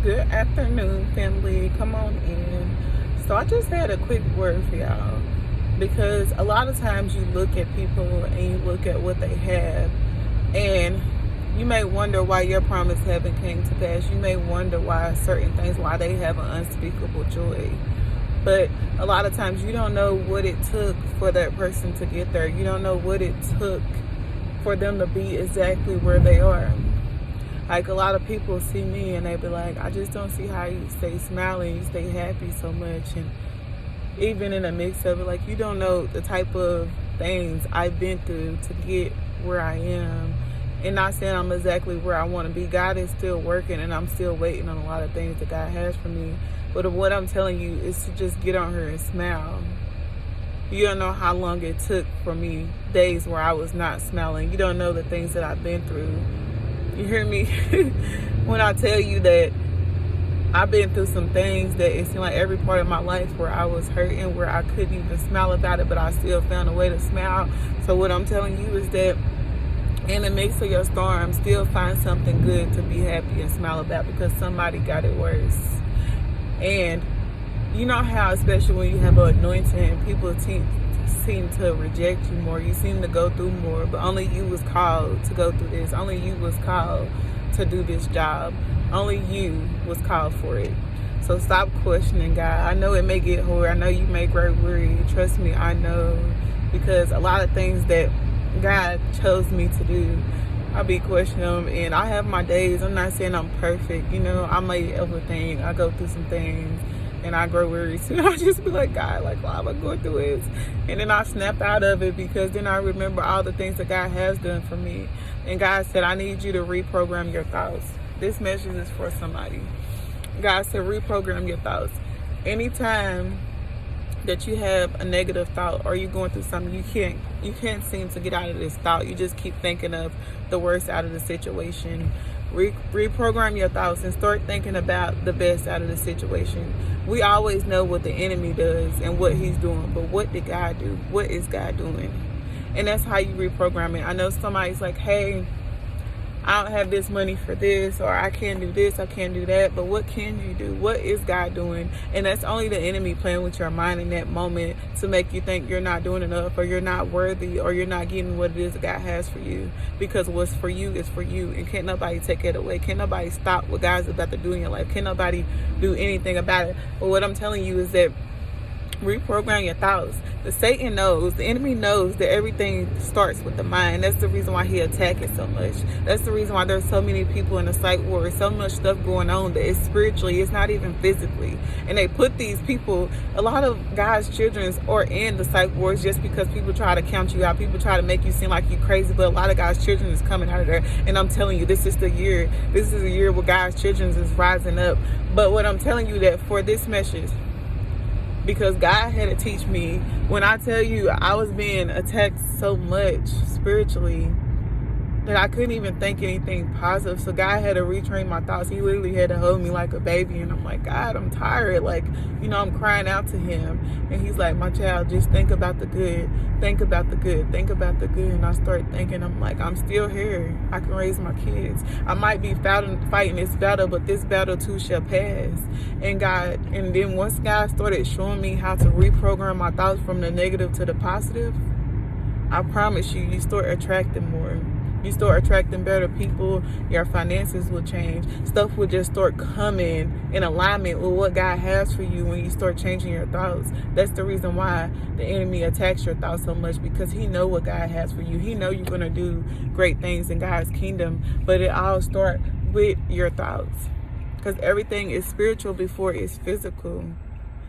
Good afternoon, family. Come on in. So I just had a quick word for y'all, because a lot of times you look at people and you look at what they have, and you may wonder why your promise haven't came to pass. You may wonder why certain things, why they have an unspeakable joy. But a lot of times you don't know what it took for that person to get there. You don't know what it took for them to be exactly where they are. Like, a lot of people see me and they be like, I just don't see how you stay smiling, you stay happy so much. And even in the mix of it, like, you don't know the type of things I've been through to get where I am. And not saying I'm exactly where I want to be. God is still working, and I'm still waiting on a lot of things that God has for me. But what I'm telling you is to just get on here and smile. You don't know how long it took for me, days where I was not smiling. You don't know the things that I've been through. You hear me? When I tell you that I've been through some things that it seemed like every part of my life where I was hurting, where I couldn't even smile about it, but I still found a way to smile. So what I'm telling you is that in the mix of your storm, still find something good to be happy and smile about, because somebody got it worse. And you know how, especially when you have an anointing, people seem to reject you more. You seem to go through more, but only you was called to go through this. Only you was called to do this job. Only you was called for it. So stop questioning God. I know it may get hard. I know you may grow weary. Trust me, I know. Because a lot of things that God chose me to do, I be questioning them, and I have my days. I'm not saying I'm perfect. You know, I may overthink. I go through some things, and I grow weary too. I just be like, God, like, why am I going through this? And then I snap out of it, because then I remember all the things that God has done for me. And God said, I need you to reprogram your thoughts. This message is for somebody. God said, reprogram your thoughts. Anytime that you have a negative thought, or you're going through something, you can't seem to get out of this thought. You just keep thinking of the worst out of the situation. Reprogram your thoughts and start thinking about the best out of the situation. We always know what the enemy does and what he's doing, but what did God do? What is God doing? And that's how you reprogram it. I know somebody's like, hey, I don't have this money for this, or I can't do this, I can't do that. But what can you do? What is God doing? And that's only the enemy playing with your mind in that moment to make you think you're not doing enough, or you're not worthy, or you're not getting what it is that God has for you. Because what's for you is for you, and can't nobody take it away. Can't nobody stop what God's about to do in your life. Can't nobody do anything about it. But what I'm telling you is that reprogram your thoughts. The enemy knows that everything starts with the mind. That's the reason why he attacks it so much. That's the reason why there's so many people in the psych ward, so much stuff going on that it's spiritually, it's not even physically. And they put these people, a lot of God's children are in the psych wards just because people try to count you out. People try to make you seem like you crazy, but a lot of God's children is coming out of there. And I'm telling you, this is the year. This is a year where God's children is rising up. But what I'm telling you, that for this message, because God had to teach me, when I tell you I was being attacked so much spiritually that I couldn't even think anything positive. So God had to retrain my thoughts. He literally had to hold me like a baby. And I'm like, God, I'm tired. Like, you know, I'm crying out to him. And he's like, my child, just think about the good. Think about the good. Think about the good. And I start thinking, I'm like, I'm still here. I can raise my kids. I might be fighting this battle, but this battle too shall pass. And then once God started showing me how to reprogram my thoughts from the negative to the positive, I promise you, you start attracting more. You start attracting better people. Your finances will change. Stuff will just start coming in alignment with what God has for you when you start changing your thoughts. That's the reason why the enemy attacks your thoughts so much, because he know what God has for you. He know you're going to do great things in God's kingdom, but it all starts with your thoughts, because everything is spiritual before it's physical.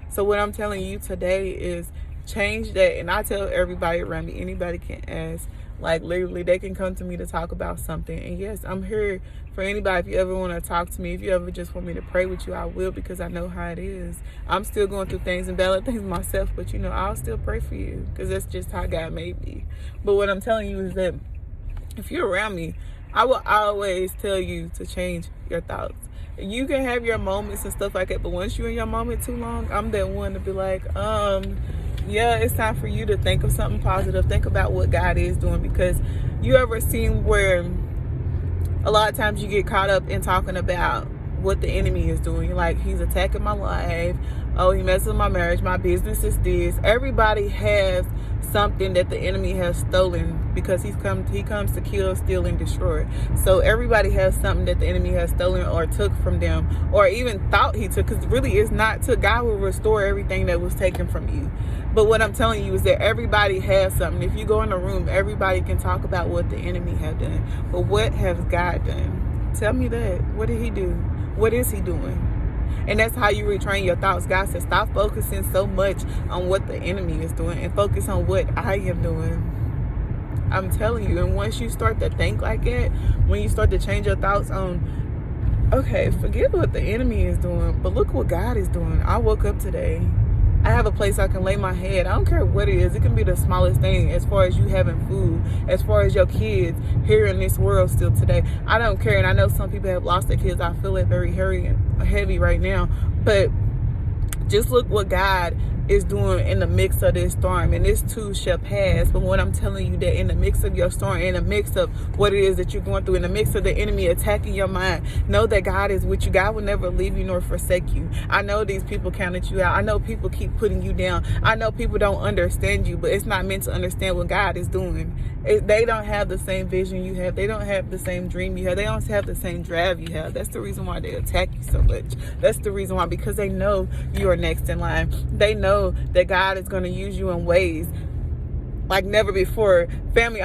So what I'm telling you today is change that. And I tell everybody around me, anybody can ask. Like, literally, they can come to me to talk about something. And yes, I'm here for anybody. If you ever want to talk to me, if you ever just want me to pray with you, I will, because I know how it is. I'm still going through things and battling things myself, but you know, I'll still pray for you, because that's just how God made me. But what I'm telling you is that if you're around me, I will always tell you to change your thoughts. You can have your moments and stuff like that, but once you're in your moment too long, I'm that one to be like, yeah, it's time for you to think of something positive. Think about what God is doing, because you ever seen where a lot of times you get caught up in talking about what the enemy is doing. Like, he's attacking my life. Oh, he messes with my marriage. My business is this. Everybody has something that the enemy has stolen, because he comes to kill, steal, and destroy. So everybody has something that the enemy has stolen or took from them, or even thought he took, because really it's not took. God will restore everything that was taken from you. But what I'm telling you is that everybody has something. If you go in a room, everybody can talk about what the enemy have done. But what has God done? Tell me that. What did he do? What is he doing? And that's how you retrain your thoughts. God says, stop focusing so much on what the enemy is doing and focus on what I am doing. I'm telling you. And once you start to think like that, when you start to change your thoughts on, okay, forget what the enemy is doing, but look what God is doing. I woke up today. I have a place I can lay my head. I don't care what it is. It can be the smallest thing, as far as you having food, as far as your kids here in this world still today. I don't care. And I know some people have lost their kids. I feel it very heavy right now. But just look what God is doing in the mix of this storm, and this too shall pass. But what I'm telling you, that in the mix of your storm, in the mix of what it is that you're going through, in the mix of the enemy attacking your mind, know that God is with you. God will never leave you nor forsake you. I know these people counted you out. I know people keep putting you down. I know people don't understand you, but it's not meant to understand what God is doing. They don't have the same vision you have. They don't have the same dream you have. They don't have the same drive you have. That's the reason why they attack you so much. That's the reason why, because they know you are next in line. They know that God is going to use you in ways like never before. Family,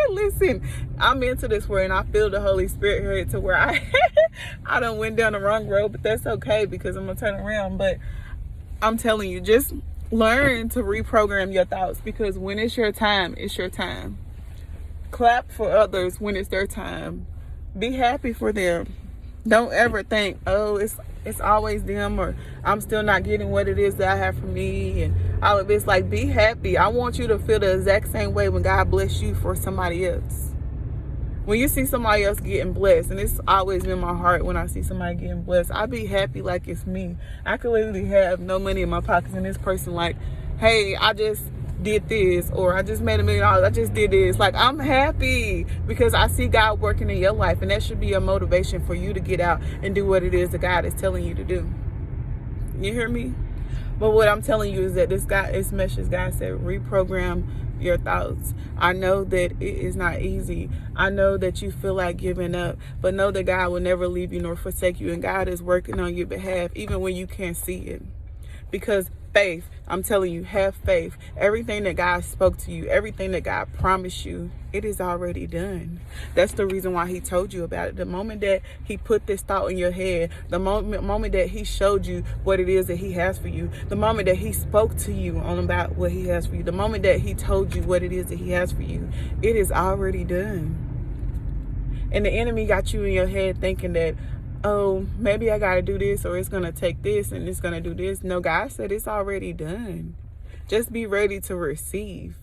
listen, I'm into this word, and I feel the Holy Spirit here to where I done went down the wrong road, but that's okay, because I'm going to turn around. But I'm telling you, just learn to reprogram your thoughts, because when it's your time, it's your time. Clap for others when it's their time. Be happy for them. Don't ever think, oh, it's always them, or I'm still not getting what it is that I have for me, and all of this. Like, be happy. I want you to feel the exact same way when God bless you for somebody else. When you see somebody else getting blessed, and it's always been my heart when I see somebody getting blessed, I be happy like it's me. I could literally have no money in my pockets, and this person like, hey, I just did this, or I just made $1 million. I just did this. Like, I'm happy because I see God working in your life, and that should be a motivation for you to get out and do what it is that God is telling you to do. You hear me? But what I'm telling you is that this message, God said, reprogram your thoughts. I know that it is not easy. I know that you feel like giving up, but know that God will never leave you nor forsake you, and God is working on your behalf even when you can't see it. Because faith, I'm telling you, have faith. Everything that God spoke to you, everything that God promised you, it is already done. That's the reason why he told you about it. The moment that he put this thought in your head, the moment that he showed you what it is that he has for you, the moment that he spoke to you on about what he has for you, the moment that he told you what it is that he has for you, it is already done. And the enemy got you in your head thinking that, oh, maybe I got to do this, or it's going to take this, and it's going to do this. No, God said it's already done. Just be ready to receive.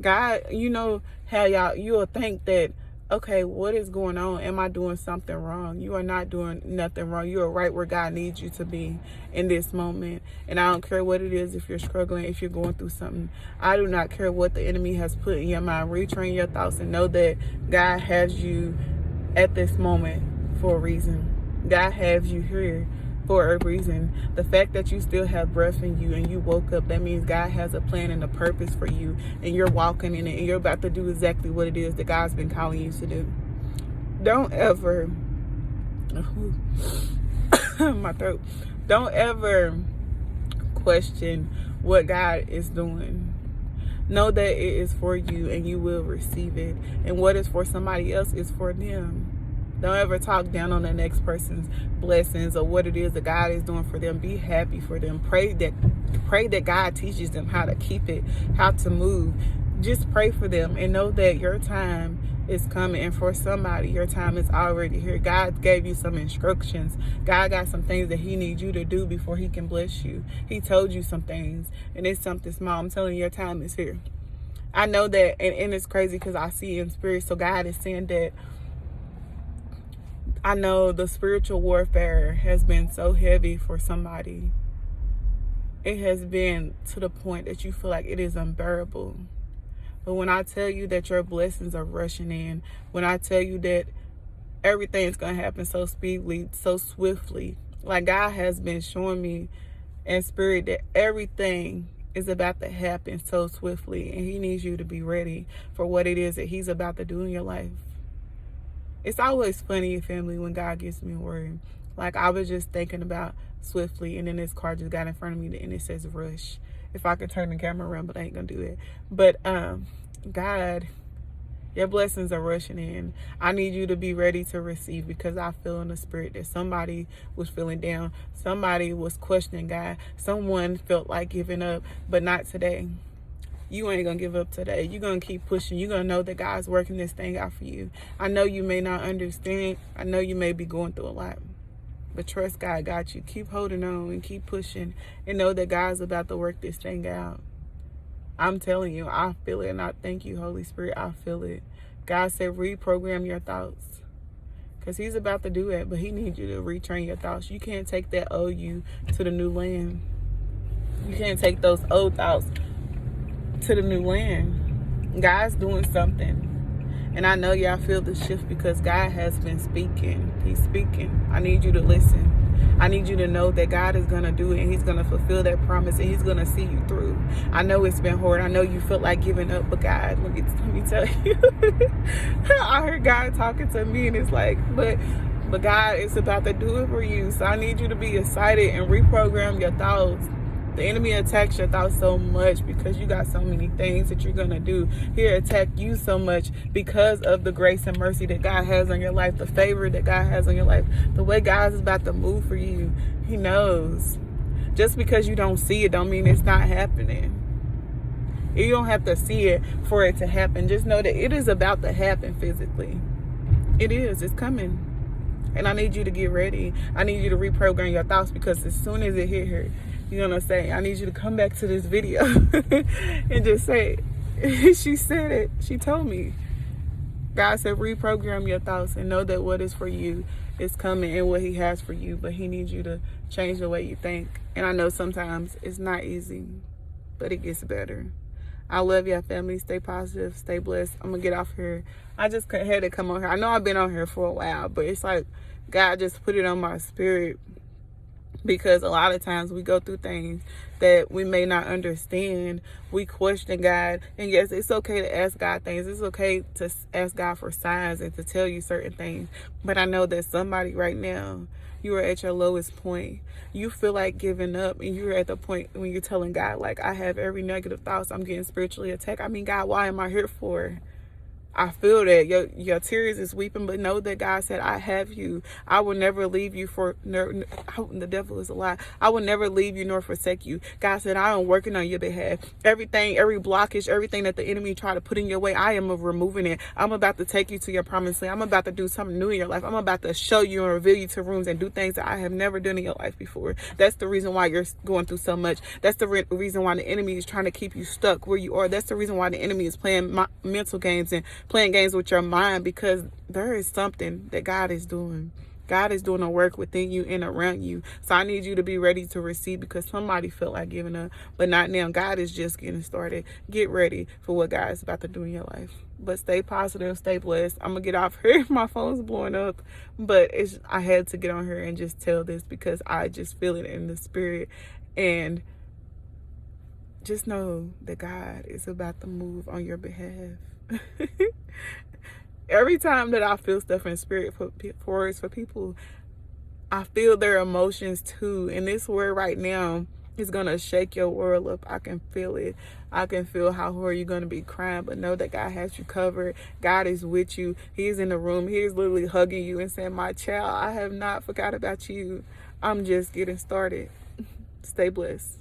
God, you know how you'll think that, okay, what is going on? Am I doing something wrong? You are not doing nothing wrong. You are right where God needs you to be in this moment. And I don't care what it is, if you're struggling, if you're going through something. I do not care what the enemy has put in your mind. Retrain your thoughts and know that God has you at this moment for a reason. God has you here for a reason. The fact that you still have breath in you and you woke up, that means God has a plan and a purpose for you, and you're walking in it, and you're about to do exactly what it is that God's been calling you to do. Don't ever my throat. Don't ever question what God is doing. Know that it is for you and you will receive it. And what is for somebody else is for them. Don't ever talk down on the next person's blessings or what it is that God is doing for them. Be happy for them. Pray that God teaches them how to keep it, how to move. Just pray for them and know that your time is coming. And for somebody, your time is already here. God gave you some instructions. God got some things that he needs you to do before he can bless you. He told you some things, and it's something small. I'm telling you, your time is here. I know that, and it's crazy because I see in spirit. So God is saying that I know the spiritual warfare has been so heavy for somebody. It has been to the point that you feel like it is unbearable. But when I tell you that your blessings are rushing in, when I tell you that everything's going to happen so speedily, so swiftly. Like, God has been showing me in spirit that everything is about to happen so swiftly, and he needs you to be ready for what it is that he's about to do in your life. It's always funny, family, when God gives me a word. Like, I was just thinking about swiftly, and then this car just got in front of me and it says rush. If I could turn the camera around, but I ain't gonna do it. But God, your blessings are rushing in. I need you to be ready to receive, because I feel in the spirit that somebody was feeling down. Somebody was questioning God. Someone felt like giving up, but not today. You ain't gonna give up today. You're gonna keep pushing. You're gonna know that God's working this thing out for you. I know you may not understand. I know you may be going through a lot, but trust God got you. Keep holding on and keep pushing, and know that God's about to work this thing out. I'm telling you, I feel it, and I thank you, Holy Spirit. I feel it. God said, reprogram your thoughts, because he's about to do it, but he needs you to retrain your thoughts. You can't take that old you to the new land. You can't take those old thoughts to the new land. God's doing something. And I know y'all feel the shift, because God has been speaking. He's speaking. I need you to listen. I need you to know that God is going to do it, and he's going to fulfill that promise, and he's going to see you through. I know it's been hard. I know you feel like giving up, but God, let me tell you. I heard God talking to me, and it's like, but God is about to do it for you. So I need you to be excited and reprogram your thoughts. The enemy attacks your thoughts so much because you got so many things that you're going to do. He'll attack you so much because of the grace and mercy that God has on your life, the favor that God has on your life, the way God is about to move for you. He knows. Just because you don't see it don't mean it's not happening. You don't have to see it for it to happen. Just know that it is about to happen physically. It is. It's coming. And I need you to get ready. I need you to reprogram your thoughts, because as soon as it hit her, you're going to say, I need you to come back to this video and just say, she said it. She told me. God said, reprogram your thoughts and know that what is for you is coming, and what he has for you. But he needs you to change the way you think. And I know sometimes it's not easy, but it gets better. I love y'all, family. Stay positive. Stay blessed. I'm going to get off here. I just had to come on here. I know I've been on here for a while, but it's like God just put it on my spirit, because a lot of times we go through things that we may not understand. We question God. And yes, it's okay to ask God things. It's okay to ask God for signs and to tell you certain things. But I know that somebody right now, you are at your lowest point. You feel like giving up, and you're at the point when you're telling God, like, I have every negative thoughts. I'm getting spiritually attacked. I mean, God, why am I here for? I feel that your tears is weeping, but know that God said, I have you. I will never leave you the devil is a lie. I will never leave you nor forsake you. God said, I am working on your behalf. Everything, every blockage, everything that the enemy tried to put in your way, I am removing it. I'm about to take you to your promised land. I'm about to do something new in your life. I'm about to show you and reveal you to rooms and do things that I have never done in your life before. That's the reason why you're going through so much. That's the reason why the enemy is trying to keep you stuck where you are. That's the reason why the enemy is playing mental games and playing games with your mind, because there is something that God is doing. God is doing a work within you and around you. So I need you to be ready to receive, because somebody felt like giving up, but not now. God is just getting started. Get ready for what God is about to do in your life. But stay positive, stay blessed. I'm going to get off here. My phone's blowing up, but I had to get on here and just tell this, because I just feel it in the spirit. And just know that God is about to move on your behalf. Every time that I feel stuff in spirit for people, I feel their emotions too. And this word right now is going to shake your world up. I can feel it. I can feel how hard you're going to be crying, but know that God has you covered. God is with you. He's in the room. He's literally hugging you and saying, my child, I have not forgot about you. I'm just getting started. Stay blessed.